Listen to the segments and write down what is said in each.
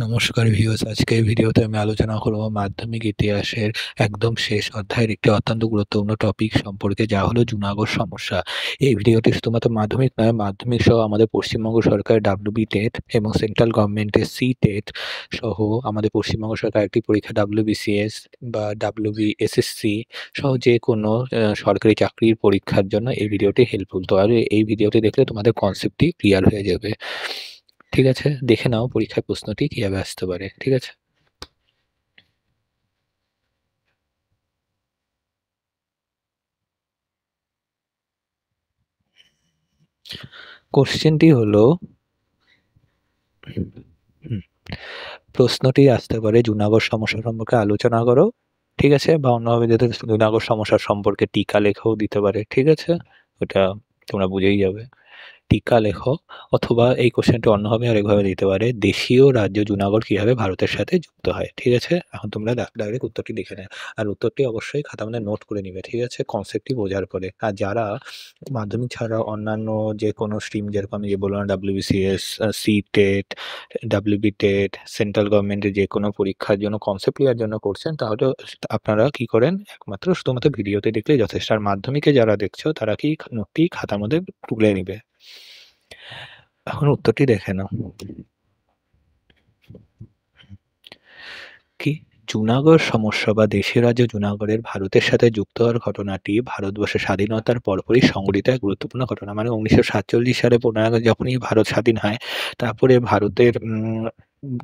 নমস্কার ভিউয়ার্স, আজকের ভিডিওতে আমি আলোচনা করব মাধ্যমিক ইতিহাসের একদম শেষ অধ্যায়ের একটি অত্যন্ত গুরুত্বপূর্ণ টপিক সম্পর্কে, যা হলো জুনাগড় সমস্যা। এই ভিডিওটি শুধুমাত্র মাধ্যমিক নয়, মাধ্যমিক সহ আমাদের পশ্চিমবঙ্গ সরকারের ডাব্লিউবি টেট এবং সেন্ট্রাল গভর্নমেন্টের সি টেট সহ আমাদের পশ্চিমবঙ্গ সরকার একটি পরীক্ষা ডাব্লিউবিসিএস বা ডাব্লিউবিএসএসসি সহ যে কোনো সরকারি চাকরির পরীক্ষার জন্য এই ভিডিওটি হেল্পফুল। তো আর এই ভিডিওটি দেখলে তোমাদের কনসেপ্টটি ক্লিয়ার হয়ে যাবে। ঠিক আছে, দেখে নাও পরীক্ষার প্রশ্নটি কিভাবে আসতে পারে। ঠিক আছে, কোশ্চেনটি হলো, হুম, প্রশ্নটি আসতে পারে জুনাগড় সমস্যা সম্পর্কে আলোচনা করো। ঠিক আছে, বা অন্যভাবে যদি জুনাগড় সমস্যা সম্পর্কে টিকা লেখাও দিতে পারে। ঠিক আছে, ওটা তোমরা বুঝেই যাবে। টিকা লেখো, অথবা এই কোশ্চেনটা অন্যভাবে আরেকভাবে দিতে পারে, দেশীয় রাজ্য জুনাগড় কিভাবে ভারতের সাথে যুক্ত হয়। ঠিক আছে, এখন তোমরা ডাইরেক্ট উত্তরটি লিখে নাও, আর উত্তরটি অবশ্যই খাতা মধ্যে নোট করে নিবে। ঠিক আছে, কনসেপ্টটি বোঝার পরে। আর যারা মাধ্যমিক ছাড়া অন্যান্য যে কোনো স্ট্রিম, যেরকম আমি যে বললাম WBCS, C TET, WB TET, central গভর্নমেন্টের যে কোনো পরীক্ষার জন্য কনসেপ্ট ক্লিয়ার জন্য করছেন, তাহলে আপনারা কি করেন, একমাত্র শুধুমাত্র ভিডিওতে দেখলে যথেষ্ট। আর মাধ্যমিকে যারা দেখছো তারা কি নোটটি খাতার মধ্যে তুলে নিবে। এখন উত্তরটি দেখে নাও। কি, জুনাগড় সমস্যা বা দেশীয় রাজ্য জুনাগড়ের ভারতের সাথে যুক্ত হওয়ার ঘটনাটি ভারতবর্ষের স্বাধীনতার পরপরই সংঘটিত এক গুরুত্বপূর্ণ ঘটনা। মানে 1947 সালে 15 আগস্ট যখনই ভারত স্বাধীন হয়, তারপরে ভারতের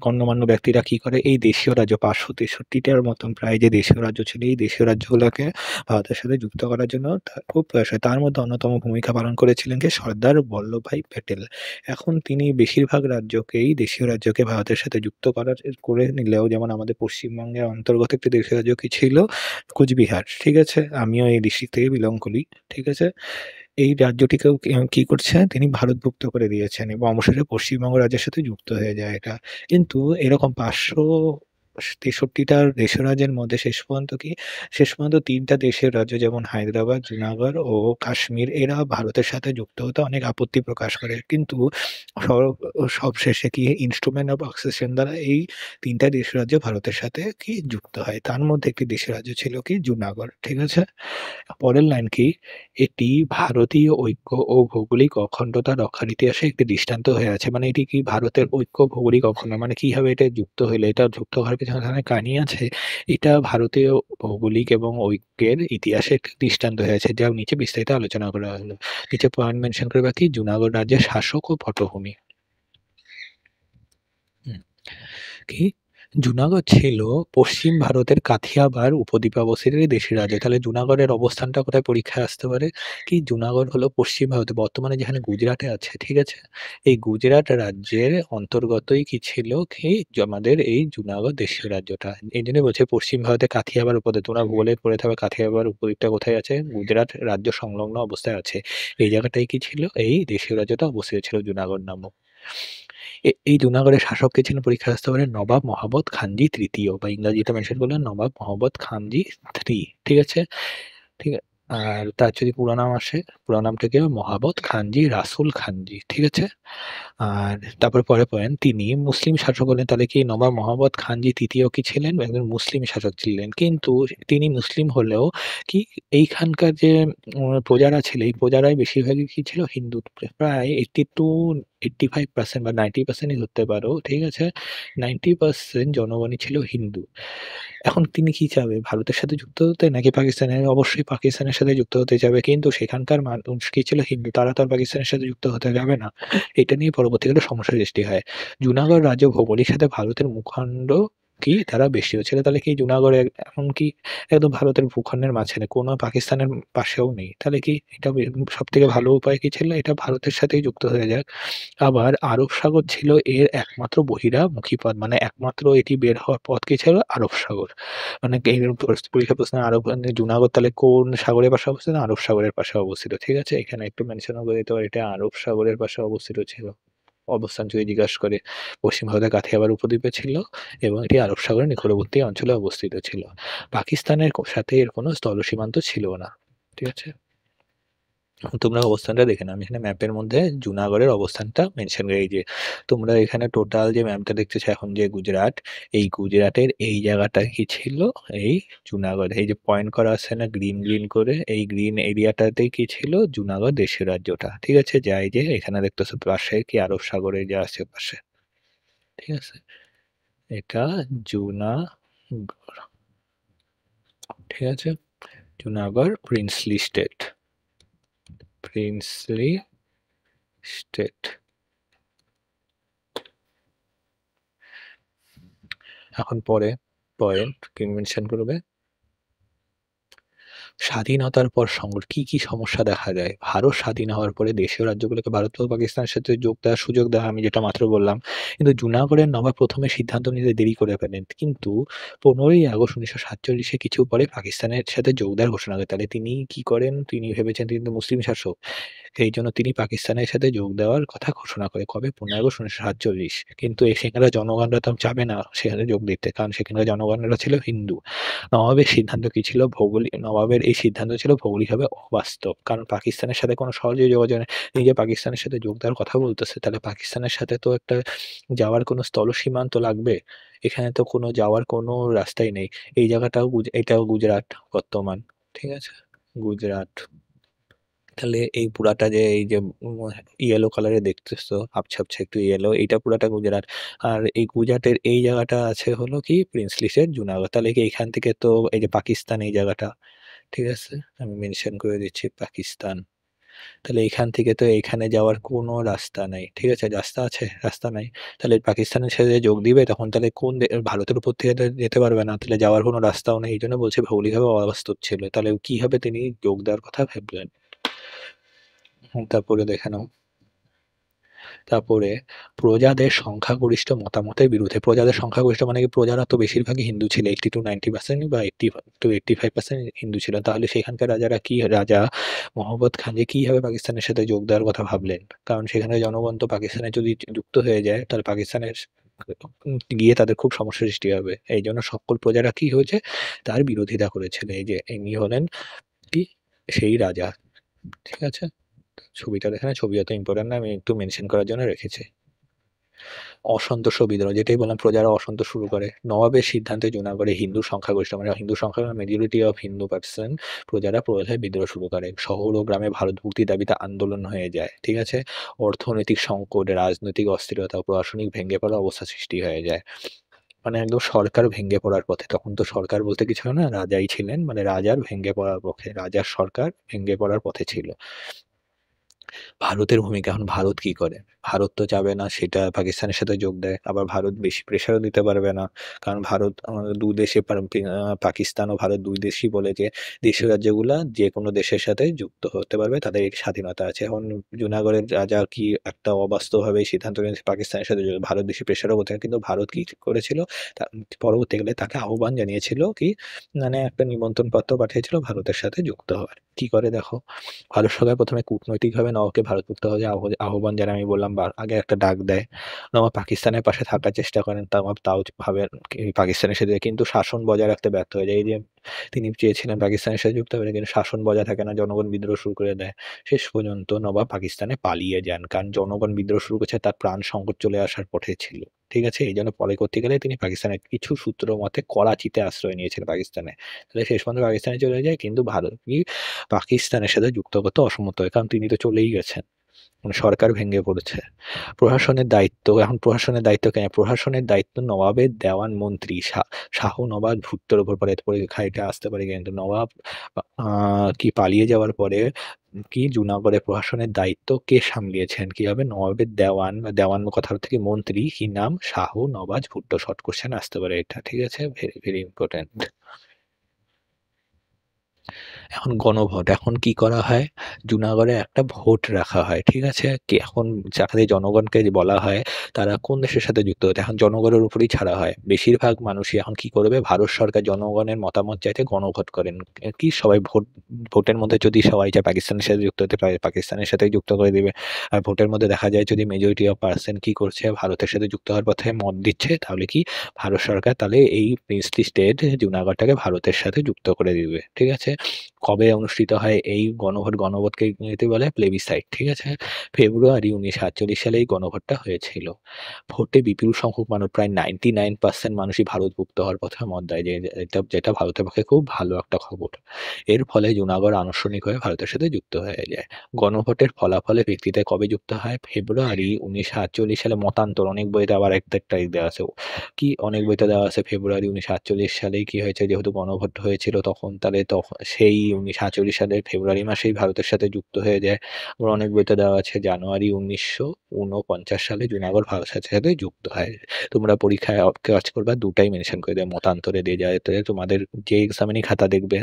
গণ্যমান্য ব্যক্তিরা কি করে, এই দেশীয় রাজ্য 563টার মতন প্রায় যে দেশীয় রাজ্য ছিল, এই দেশীয় রাজ্যগুলোকে ভারতের সাথে যুক্ত করার জন্য খুব প্রয়াস হয়। তার মধ্যে অন্যতম ভূমিকা পালন করেছিলেন কে, সর্দার বল্লভভাই প্যাটেল। এখন তিনি বেশিরভাগ রাজ্যকেই, দেশীয় রাজ্যকে ভারতের সাথে যুক্ত করে নিলেও, যেমন আমাদের পশ্চিমবঙ্গের অন্তর্গত একটি দেশীয় রাজ্য কি ছিল, কুচবিহার। ঠিক আছে, আমিও এই ডিস্ট্রিক্ট থেকে বিলং করি। ঠিক আছে, এই রাজ্যটিকেও কি করছে, তিনি ভারতভুক্ত করে দিয়েছেন এবং অবশেষে পশ্চিমবঙ্গ রাজ্যের সাথে যুক্ত হয়ে যায় এটা। কিন্তু এরকম 563টা দেশীয় রাজ্যের মধ্যে শেষ পর্যন্ত 3টা দেশের রাজ্য, যেমন হায়দ্রাবাদ, জুনাগড় ও কাশ্মীর, এরা ভারতের সাথে যুক্ত হতে অনেক আপত্তি প্রকাশ করে। কিন্তু সবশেষে কি ইনস্ট্রুমেন্ট অফ আকসেশন দ্বারা এই 3টা দেশীয় রাজ্য ভারতের সাথে কি যুক্ত হয়। তার মধ্যে একটি দেশীয় রাজ্য ছিল কি, জুনাগড়। ঠিক আছে, পরের লাইন কি, এটি ভারতীয় ঐক্য ও ভৌগোলিক অখণ্ডতা রক্ষার ইতিহাসে একটি দৃষ্টান্ত হয়ে আছে। মানে এটি কি ভারতের ঐক্য, ভৌগোলিক অখণ্ড, মানে কিভাবে এটা যুক্ত হইলো, এটা যুক্ত হওয়ার পিছনে অনেক কাহিনী আছে। এটা ভারতীয় ভৌগোলিক এবং ঐক্যের ইতিহাসে একটি দৃষ্টান্ত হয়ে আছে, যা নিচে বিস্তারিত আলোচনা করা হলো। নিচে পয়েন্ট মেনশন করবে কি, জুনাগড় রাজ্যের শাসক ও পটভূমি। হুম, কি, জুনাগড় ছিল পশ্চিম ভারতের কাথিয়াবাড় উপদ্বীপে অবস্থিত একটি দেশী রাজ্য। তাহলে জুনাগড়ের অবস্থানটা কোথায় পরীক্ষায় আসতে পারে, কি, জুনাগড় হলো পশ্চিম ভারতে, বর্তমানে যেখানে গুজরাটে আছে। ঠিক আছে, এই গুজরাট রাজ্যের অন্তর্গতই কি ছিল, কি, আমাদের এই জুনাগড় দেশীয় রাজ্যটা। এই জন্য বলছে পশ্চিম ভারতে কাথিয়াবাড় উপদ্বীপ, তোমরা ভূগোলে পড়ে থাকবে কাথিয়াবাড় উপদ্বীপটা কোথায় আছে, গুজরাট রাজ্য সংলগ্ন অবস্থায় আছে। এই জায়গাটাই কি ছিল, এই দেশীয় রাজ্যটা অবস্থিত ছিল, জুনাগড় নামক। এই জুনাগড়ের শাসক কে ছিলেন পরীক্ষায় আসতে পারে, নবাব মহাবত খানজি তৃতীয়, বা ইংরাজিতে মেনশন করলেন নবাব মহাবত খানজি থ্রি। ঠিক আছে, ঠিক আছে। আর তার যদি পুরো নাম আসে, পুরো নামটা কি হবে, মহাবত খানজি রাসুল খানজি। ঠিক আছে, আর তারপরে পরে পয়েন্ট, তিনি মুসলিম শাসক হলেন। তাহলে কি, নবাব মহাবত খানজি তৃতীয় কি ছিলেন, একজন মুসলিম শাসক ছিলেন। কিন্তু তিনি মুসলিম হলেও কি, এইখানকার যে প্রজারা ছিল, এই প্রজারাই বেশিরভাগই কি ছিল, হিন্দু। প্রায় 85% বা 90%ই ধরতে পারো। ঠিক আছে, 90% জনগণই ছিল হিন্দু। এখন তিনি কি চাবে, ভারতের সাথে যুক্ত হতে নাকি পাকিস্তানের? অবশ্যই পাকিস্তানের সাথে যুক্ত হতে যাবে, কিন্তু সেখানকার মানুষ কি ছিল, হিন্দু। তারা তো আর পাকিস্তানের সাথে যুক্ত হতে যাবে না। এটা নিয়ে পরবর্তীকালে সমস্যার সৃষ্টি হয়। জুনাগড় রাজ্য ভৌগোলিক সাথে ভারতের ভূখণ্ড কি তারা বেশিও ছিল। তাহলে কি জুনাগড় এমনকি একদম ভারতের ভূখণ্ডের মাঝখানে, কোনো পাকিস্তানের পাশেও নেই। তাহলে কি এটা সব থেকে ভালো উপায় কি ছিল, এটা ভারতের সাথেই যুক্ত হয়ে যাক। আবার আরব সাগর ছিল এর একমাত্র বহিরামুখী পথ, মানে একমাত্র এটি বের হওয়ার পথ কি ছিল, আরব সাগর। মানে এই পরীক্ষা প্রশ্নে আরব, মানে জুনাগড় তাহলে কোন সাগরের পাশে অবস্থিত, আরব সাগরের পাশে অবস্থিত। ঠিক আছে, এখানে একটু মেনশন করে দিতে পারি, এটা আরব সাগরের পাশে অবস্থিত ছিল। অবস্থান যদি জিজ্ঞাসা করে, পশ্চিম ভারতের কাথিয়াবাড় উপদ্বীপে ছিল এবং এটি আরব সাগরের নিকটবর্তী অঞ্চলে অবস্থিত ছিল। পাকিস্তানের সাথে এর কোনো স্থল সীমান্ত ছিল না। ঠিক আছে, তোমরা অবস্থানটা দেখে নাও। আমি এখানে ম্যাপের মধ্যে জুনাগড়ের অবস্থানটা মেনশন করে এই যে তোমরা এখানে টোটাল যে ম্যাপটা দেখতেছো এখন যে গুজরাট, এই গুজরাটের এই জায়গাটা কি ছিল? এই জুনাগড়। এই যে পয়েন্ট করা আছে না গ্রিন করে, এই গ্রিন এরিয়াটাতেই কি ছিল? জুনাগড় দেশের রাজ্যটা। ঠিক আছে? যা এই যে এখানে দেখতেছো পাশে কি আরব সাগরের যে আশেপাশে। ঠিক আছে? এটা জুনাগড়। ঠিক আছে? Junagadh princely state. Princely state. এখন পরে পয়েন্ট কি মেনশন করবে? স্বাধীনতার পর কি সমস্যা দেখা যায়? ভারত স্বাধীন হওয়ার পরে দেশীয় রাজ্যগুলোকে ভারত ও পাকিস্তানের সাথে যোগ দেওয়ার সুযোগ দেওয়া, আমি যেটা মাত্র বললাম। কিন্তু জুনাগড়ের নবাব ১ম এ সিদ্ধান্ত নিতে দেরি করে ফেলেন। কিন্তু ১৫ই আগস্ট ১৯৪৭ এ কিছু পরে পাকিস্তানের সাথে যোগ দেওয়ার ঘোষণা করেন। তাহলে তিনি কি করেন? তিনি ভেবেছেন তিনি তো মুসলিম শাসক। সেইজন্য তিনি পাকিস্তানের সাথে যোগ দেওয়ার কথা ঘোষণা করে। কবে? ১৫ই আগস্ট ১৯৪৭। কিন্তু সেখানকার জনগণরা তো চাবে না সেখানে যোগ দিতে। কারণ সেখানকার জনগণরা ছিল হিন্দু। নবাবের সিদ্ধান্ত কি ছিল? নবাবের এই সিদ্ধান্ত ছিল ভৌগোলিকভাবে অবাস্তব। কারণ পাকিস্তানের সাথে কোনো সহজেই যোগাযোগ নেই। এই যে পাকিস্তানের সাথে যোগ দেওয়ার কথা বলতেছে, তাহলে পাকিস্তানের সাথে তো একটা যাওয়ার কোনো স্থল সীমান্ত লাগবে। এখানে তো কোনো যাওয়ার কোনো রাস্তাই নেই। এই জায়গাটাও এটাও গুজরাট বর্তমান। ঠিক আছে? গুজরাট। তাহলে এই পুরাটা যে এই যে ইয়েলো কালারে দেখতেছো, আবছা আবছা একটু ইয়েলো, এইটা পুরাটা গুজরাট। আর এই গুজরাটের এই জায়গাটা আছে হলো কি প্রিন্সলি সেট জুনাগড়। তাহলে কি এখান থেকে তো এই যে পাকিস্তান এই জায়গাটা, ঠিক আছে? আমি মেনশন করে দিচ্ছি পাকিস্তান। তাহলে এখান থেকে তো এখানে যাওয়ার কোনো রাস্তা নাই। ঠিক আছে? রাস্তা আছে? রাস্তা নাই। তাহলে পাকিস্তানের সাথে যোগ দিবে তখন তাহলে কোন ভারতের উপর থেকে তো যেতে পারবে না। তাহলে যাওয়ার কোনো রাস্তাও নেই। এইজন্য বলছে ভৌগোলিকভাবে অবাস্তব ছিল। তাহলে কিভাবে তিনি যোগ দেওয়ার কথা ভাবলেন? তারপরে দেখে নাও। তারপরে প্রজাদের সংখ্যাগরিষ্ঠ মতামতের বিরুদ্ধে। প্রজাদের সংখ্যাগরিষ্ঠ মানে কি? প্রজারা তো বেশিরভাগই হিন্দু ছিল। 80 to 90% বা 80 to 85% হিন্দু ছিল। তাহলে সেখানকার রাজারা কি রাজা মহম্মদ খান যে কিভাবে পাকিস্তানের সাথে যোগ দেওয়ার কথা ভাবলেন? কারণ সেখানে জনগণ তো পাকিস্তানে যদি যুক্ত হয়ে যায় তাহলে পাকিস্তানের গিয়ে তাদের খুব সমস্যার সৃষ্টি হবে। এইজন্য সকল প্রজারা কি হয়েছে? তার বিরোধিতা করেছিল। এই যে ইনি হলেন কি? সেই রাজা। ঠিক আছে? ছবিটা দেখে না? ছবি অত ইম্পোর্টেন্ট না, আমি একটু মেনশন করার জন্য রেখেছি। অসন্তোষ ও বিদ্রোহ, যেটাই বললাম প্রজারা অসন্তোষ শুরু করে। নবাবের সিদ্ধান্তে জুনাগড়ে হিন্দু সংখ্যাগরিষ্ঠ মানে হিন্দু সংখ্যা মেজরিটি অফ হিন্দু পার্সন প্রজারা প্রজায় বিদ্রোহ শুরু করে। শহর ও গ্রামে ভারত মুক্তির দাবিতে আন্দোলন হয়ে যায়। ঠিক আছে? অর্থনৈতিক সংকট, রাজনৈতিক অস্থিরতা, প্রশাসনিক ভেঙে পড়া অবস্থা সৃষ্টি হয়ে যায়। মানে একদম সরকার ভেঙে পড়ার পথে। তখন তো সরকার বলতে কিছু না, রাজাই ছিলেন। মানে রাজার ভেঙে পড়ার পক্ষে, রাজার সরকার ভেঙে পড়ার পথে ছিল। ভারতের ভূমিকা, এখন ভারত কি করে? ভারত তো চাবে না সেটা পাকিস্তানের সাথে যোগ দেয়। আবার ভারত বেশি প্রেশারও দিতে পারবে না। কারণ ভারত আমাদের ২ দেশে পাকিস্তান ও ভারত ২ দেশই বলে যে দেশীয় রাজ্যগুলা যেকোনো দেশের সাথে যুক্ত হতে পারবে। তাদের এই স্বাধীনতা আছে। এখন জুনাগড়ের রাজা কি একটা অবাস্তবভাবে সিদ্ধান্ত নিয়েছে পাকিস্তানের সাথে ভারত বেশি প্রেশারও করতে কিন্তু ভারত কি করেছিল? তা পরবর্তীকালে তাকে আহ্বান জানিয়েছিল কি মানে একটা নিমন্ত্রণ পত্র পাঠিয়েছিল ভারতের সাথে যুক্ত হওয়ার। কি করে দেখো? ভারত সরকার ১ম এ কূটনৈতিকভাবে নবাবকে ভারতমুক্ত হওয়ার যে আহ্বান জানায়, আমি বললাম আগে একটা ডাক দেয়। নবাব পাকিস্তানের পাশে থাকার চেষ্টা করেন। নবাব তাও ভাবেন পাকিস্তানের সাথে কিন্তু শাসন বজায় রাখতে ব্যর্থ হয়ে যায়। এই যে তিনি চেয়েছিলেন পাকিস্তানের সাথে যুক্ত হবেন কিন্তু শাসন বজায় থাকে না, জনগণ বিদ্রোহ শুরু করে দেয়। শেষ পর্যন্ত নবাব পাকিস্তানে পালিয়ে যান। কারণ জনগণ বিদ্রোহ শুরু করেছে, তার প্রাণ সংকট চলে আসার পথে ছিল। ঠিক আছে? এইজন্য পরে করতে গেলে তিনি পাকিস্তানের কিছু সূত্র মতে করাচিতে আশ্রয় নিয়েছিলেন পাকিস্তানে। তাহলে শেষ পর্যন্ত পাকিস্তানে চলে যায় কিন্তু ভারত কি পাকিস্তানের সাথে যুক্ত করতে অসম্মত হয়। কারণ তিনি তো চলেই গেছেন। মানে সরকার ভেঙে পড়েছে। প্রশাসনের দায়িত্ব, এখন প্রশাসনের দায়িত্ব কেন? প্রশাসনের দায়িত্ব নবাবের দেওয়ান মন্ত্রী শাহ নবাব ভুট্টোর উপর পড়ে। পরীক্ষায় এটা আসতে পারে কিন্তু নবাব আ কি পালিয়ে যাওয়ার পরে কি জুনাগড়ের প্রশাসনের দায়িত্ব কে সামলিয়েছেন? কি হবে? নবাবের দেওয়ান বা দেওয়ান কথা থেকে মন্ত্রী, কি নাম? শাহ নবাজ ভুট্টো। শর্ট কোয়েশ্চেন আসতে পারে এটা। ঠিক আছে? Very, very important. এখন গণভোট। এখন কি করা হয়? জুনাগড়ে একটা ভোট রাখা হয়। ঠিক আছে? কি এখন যাতে জনগণকে যে বলা হয় তারা কোন দেশের সাথে যুক্ত হতে, এখন জনগণের উপরেই ছাড়া হয়। বেশিরভাগ মানুষই এখন কি করবে? ভারত সরকার জনগণের মতামত চাইতে গণভোট করেন। কি সবাই ভোটের মধ্যে যদি সবাই চায় পাকিস্তানের সাথে যুক্ত হতে পারে, পাকিস্তানের সাথেই যুক্ত করে দিবে। আর ভোটের মধ্যে দেখা যায় যদি মেজরিটি অফ পার্সন কি করছে? ভারতের সাথে যুক্ত হওয়ার পথে মত দিচ্ছে, তাহলে কি ভারত সরকার তাহলে এই প্রিন্সলি স্টেট জুনাগড়টাকে ভারতের সাথে যুক্ত করে দিবে। ঠিক আছে? কবে অনুষ্ঠিত হয় এই গণভোট? গণভোটকে ইংরেজিতে বলে প্লেবিসাইড, ঠিক আছে? ফেব্রুয়ারি ১৯৪৮ সালে এই গণভোটটা হয়েছিল। ভোটে বিপুল সংখ্যক মানুষ প্রায় 99% মানুষই ভারতভুক্ত হওয়ার কথা মত দেয় যে যেটা ভারতের পক্ষে খুব ভালো একটা খবর। এর ফলে জুনাগড় আনুষ্ঠানিকভাবে ভারতের সাথে যুক্ত হয়ে যায়। গণভোটের ফলাফলের ভিত্তিতে কবে যুক্ত হয়? ফেব্রুয়ারি ১৯৪৮ সালে মতান্তর, অনেক বইতে আবার এক তারিখ দেওয়া আছে। কি অনেক বইতে দেওয়া আছে ফেব্রুয়ারি ১৯৪৮ সালেই কি হয়েছে, যেহেতু গণভোট হয়েছিল তখন, তাহলে সেই ১৯৪৮ সালের ফেব্রুয়ারি মাসেই ভারতের সাথে যুক্ত হয়ে যায়। আবার অনেক বইতে দেওয়া আছে জানুয়ারি ১৯৪৯ সালে জুনাগড় ভারতের সাথে যুক্ত হয়। তোমরা পরীক্ষায় কাজ করবা ২ টাই মেনশন করে দেবে, মতান্তরে দিয়ে যাতে তোমাদের যে এক্সামিনের খাতা দেখবে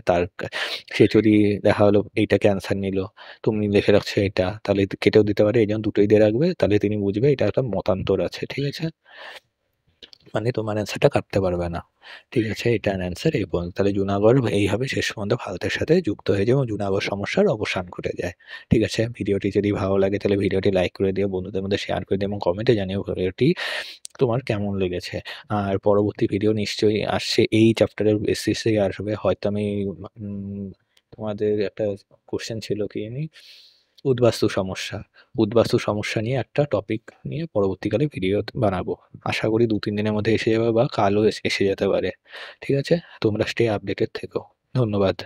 সে যদি দেখা হলো এইটাকে অ্যান্সার নিল, তুমি লিখে রাখছো এটা, তাহলে কেটেও দিতে পারে। এইজন্য দুটোই দিয়ে রাখবে। তাহলে তিনি বুঝবে এটা একটা মতান্তর আছে। ঠিক আছে? মানে তোমার অ্যান্সারটা কাটতে পারবে না। ঠিক আছে? এটার অ্যান্সার এই পর্যন্ত। তাহলে জুনাগড় এইভাবে শেষ পর্যন্ত ভারতের সাথে যুক্ত হয়ে যায় এবং জুনাগড় সমস্যার অবসান ঘটে যায়। ঠিক আছে? ভিডিওটি যদি ভালো লাগে তাহলে ভিডিওটি লাইক করে দিও, বন্ধুদের মধ্যে শেয়ার করে দিও এবং কমেন্টে জানিও ভিডিওটি তোমার কেমন লেগেছে। আর পরবর্তী ভিডিও নিশ্চয়ই আসছে, এই চ্যাপ্টারের বেসিসেই আসবে। হয়তো আমি উম তোমাদের একটা কোয়েশ্চেন ছিল কি জানি? উদ্বাস্তু সমস্যা। উদ্বাস্তু সমস্যা নিয়ে একটা টপিক নিয়ে পরবর্তীকালে ভিডিও বানাবো। আশা করি ২-৩ দিনের মধ্যে এসে যাবে বা কালও এসে যেতে পারে। ঠিক আছে? তোমরা স্টে আপডেটেড থেকো। ধন্যবাদ।